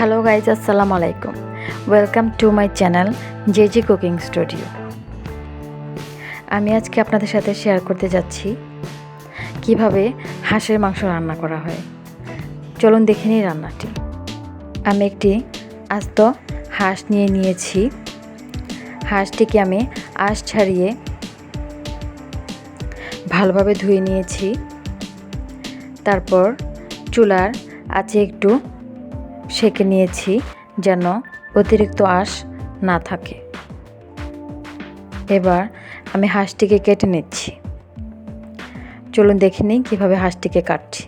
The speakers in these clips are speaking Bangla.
হ্যালো গাইজ, আসসালামু আলাইকুম। Welcome to my channel JG cooking studio. আমি আজকে আপনাদের সাথে শেয়ার করতে যাচ্ছি কিভাবে হাঁসের মাংস রান্না করা হয়। চলুন দেখে নিই রান্নাটি। আমি একটি আস্ত হাঁস নিয়েছি। হাঁসটিকে আমি আঁশ ছাড়িয়ে ভালোভাবে ধুয়ে নিয়েছি। তারপর চুলার আঁচে একটু সেঁকে নিয়েছি যেন অতিরিক্ত আঁশ না থাকে। এবার আমি হাঁসটিকে কেটে নিচ্ছি। চলুন দেখে নিই কীভাবে হাঁসটিকে কাটছি।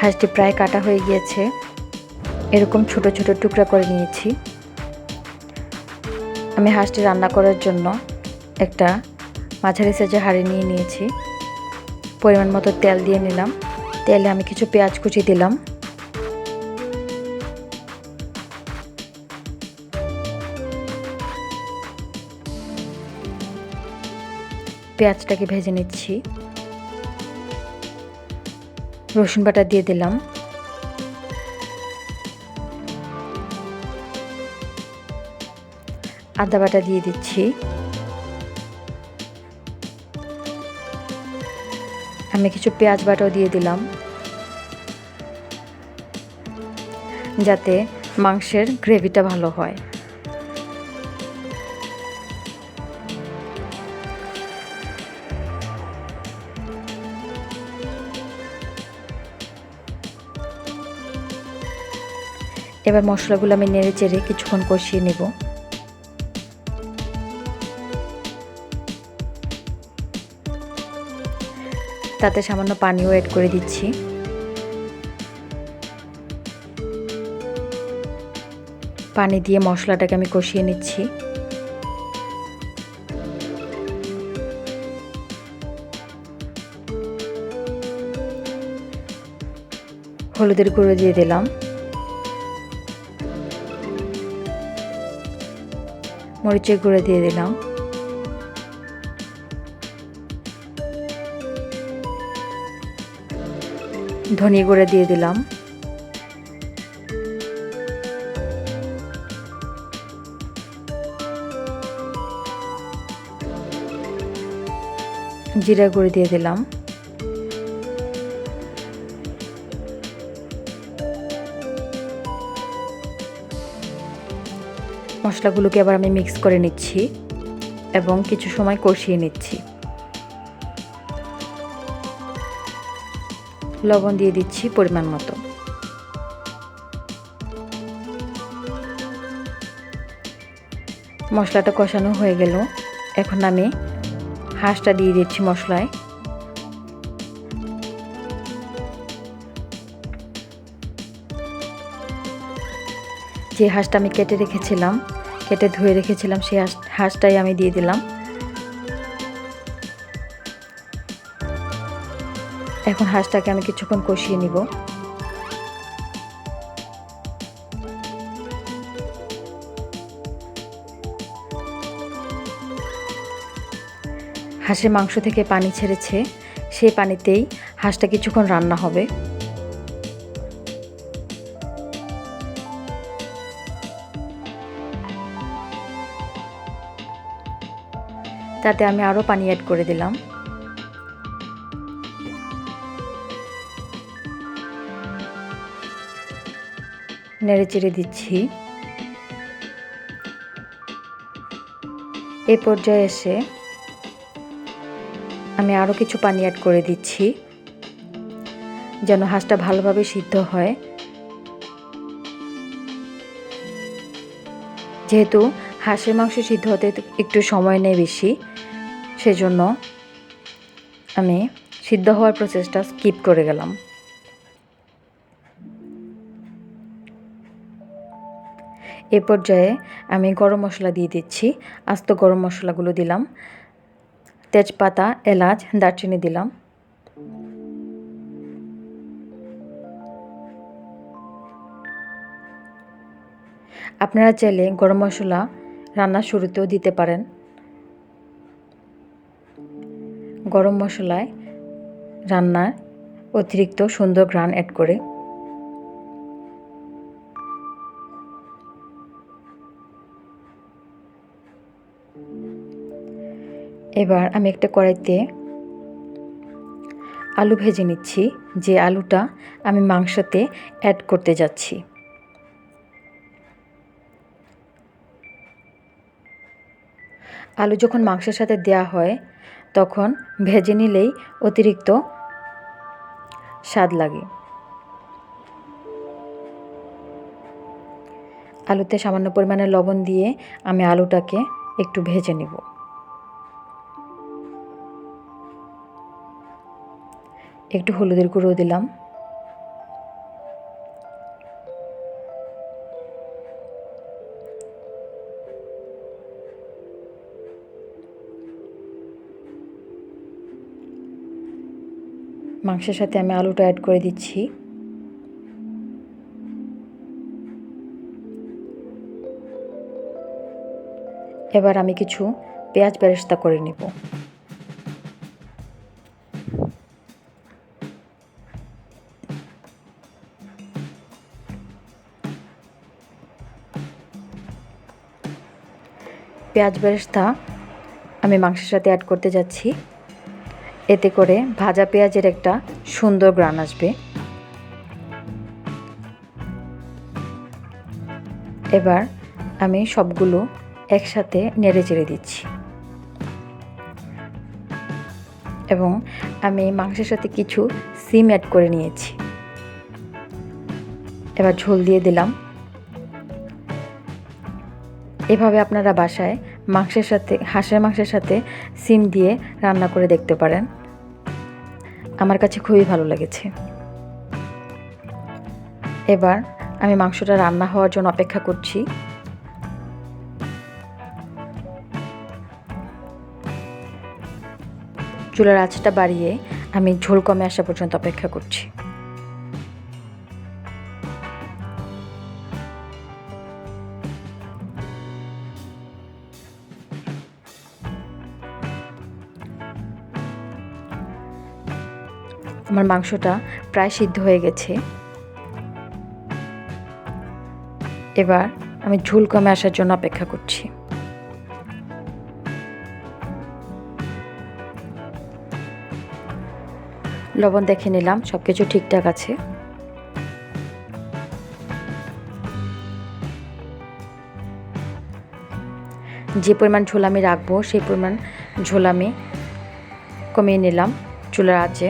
হাঁসটি প্রায় কাটা হয়ে গিয়েছে। এরকম ছোট ছোট টুকরা করে নিয়েছি। আমি হাঁসটি রান্না করার জন্য একটা মাঝারি সাইজের হাঁড়ি নিয়েছি। পরিমাণ মতো তেল দিয়ে নিলাম। তেলে আমি কিছু পেঁয়াজ কুচি দিলাম। পেঁয়াজটাকে ভেজে নিচ্ছি। রসুন বাটা দিয়ে দিলাম। আদা বাটা দিয়ে দিচ্ছি। আমি কিছু পেঁয়াজ বাটাও দিয়ে দিলাম, যাতে মাংসের গ্রেভিটা ভালো হয়। এবার মশলাগুলো আমি নেড়ে চেড়ে কিছুক্ষণ কষিয়ে নেব। তাতে সামান্য পানিও অ্যাড করে দিচ্ছি। পানি দিয়ে মশলাটাকে আমি কষিয়ে নিচ্ছি। হলুদের গুঁড়ো দিয়ে দিলাম। মরিচের গুঁড়ো দিয়ে দিলাম। ধনিয়া গুঁড়ো দিয়ে দিলাম। জিরা গুঁড়ো দিয়ে দিলাম। মশলাগুলোকে আবার আমি মিক্স করে নিচ্ছি এবং কিছু সময় কষিয়ে নিচ্ছি। লবণ দিয়ে দিচ্ছি পরিমাণ মতো। মশলাটা কষানো হয়ে গেল। এখন আমি হাঁসটা দিয়ে দিচ্ছি মশলায়। যে হাঁসটা আমি কেটে রেখেছিলাম, কেটে ধুয়ে রেখেছিলাম, সেই হাঁসটাই আমি দিয়ে দিলাম। এখন হাঁসটাকে আমি কিছুক্ষণ কষিয়ে নিব। হাঁসের মাংস থেকে পানি ছেড়েছে, সেই পানিতেই হাঁসটা কিছুক্ষণ রান্না হবে। তাতে আমি আরও পানি অ্যাড করে দিলাম। নেড়ে চেড়ে দিচ্ছি। এই পর্যায়ে এসে আমি আরও কিছু পানি অ্যাড করে দিচ্ছি, যেন হাঁসটা ভালোভাবে সিদ্ধ হয়। যেহেতু হাঁসের মাংস সিদ্ধ হতে একটু সময় নেয় বেশি, সেজন্য আমি সিদ্ধ হওয়ার প্রসেসটা স্কিপ করে গেলাম। এ পর্যায়ে আমি গরম মশলা দিয়ে দিচ্ছি। আস্ত গরম মশলাগুলো দিলাম। তেজপাতা, এলাচ, দারচিনি দিলাম। আপনারা চাইলে গরম মশলা রান্নার শুরুতেও দিতে পারেন। গরম মশলায় রান্নার অতিরিক্ত সুন্দর ঘ্রাণ অ্যাড করে। এবার আমি একটা কড়াইতে আলু ভেজে নিচ্ছি, যে আলুটা আমি মাংসতে অ্যাড করতে যাচ্ছি। আলু যখন মাংসের সাথে দেয়া হয়, তখন ভেজে নিলেই অতিরিক্ত স্বাদ লাগে। আলুতে সামান্য পরিমাণে লবণ দিয়ে আমি আলুটাকে একটু ভেজে নেব। একটু হলুদের গুঁড়ো দিলাম। মাংসের সাথে আমি আলুটা অ্যাড করে দিচ্ছি। এবার আমি কিছু পেঁয়াজ বেরেস্তা করে নেব। পেঁয়াজ বেরেস্তা আমি মাংসের সাথে অ্যাড করতে যাচ্ছি। এতে করে ভাজা পেঁয়াজের একটা সুন্দর ঘ্রাণ আসবে। এবার আমি সবগুলো একসাথে নেড়ে চেড়ে দিচ্ছি এবং আমি মাংসের সাথে কিছু সিম অ্যাড করে নিয়েছি। এবার ঝোল দিয়ে দিলাম। এভাবে আপনারা বাসায় হাঁসের মাংসের সাথে সিম দিয়ে রান্না করে দেখতে পারেন। আমার কাছে খুবই ভালো লেগেছে। এবার আমি মাংসটা রান্না হওয়ার জন্য অপেক্ষা করছি। চুলার আঁচটা বাড়িয়ে আমি ঝোল কমে আসা পর্যন্ত অপেক্ষা করছি। আমার মাংসটা প্রায় সিদ্ধ হয়ে গেছে। এবার আমি ঝোল কমে আসার জন্য অপেক্ষা করছি। লবণ দেখে নিলাম, সব কিছু ঠিকঠাক আছে। যে পরিমাণ ঝোল আমি রাখবো সেই পরিমাণ ঝোল আমি কমিয়ে নিলাম চুলার আঁচে।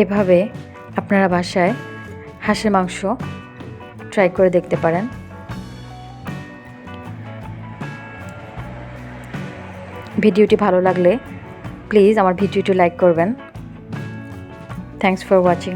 এভাবে আপনারা বাসায় হাঁসের মাংস ট্রাই করে দেখতে পারেন। ভিডিওটি ভালো লাগলে প্লিজ আমার ভিডিওটি লাইক করবেন। Thanks for watching.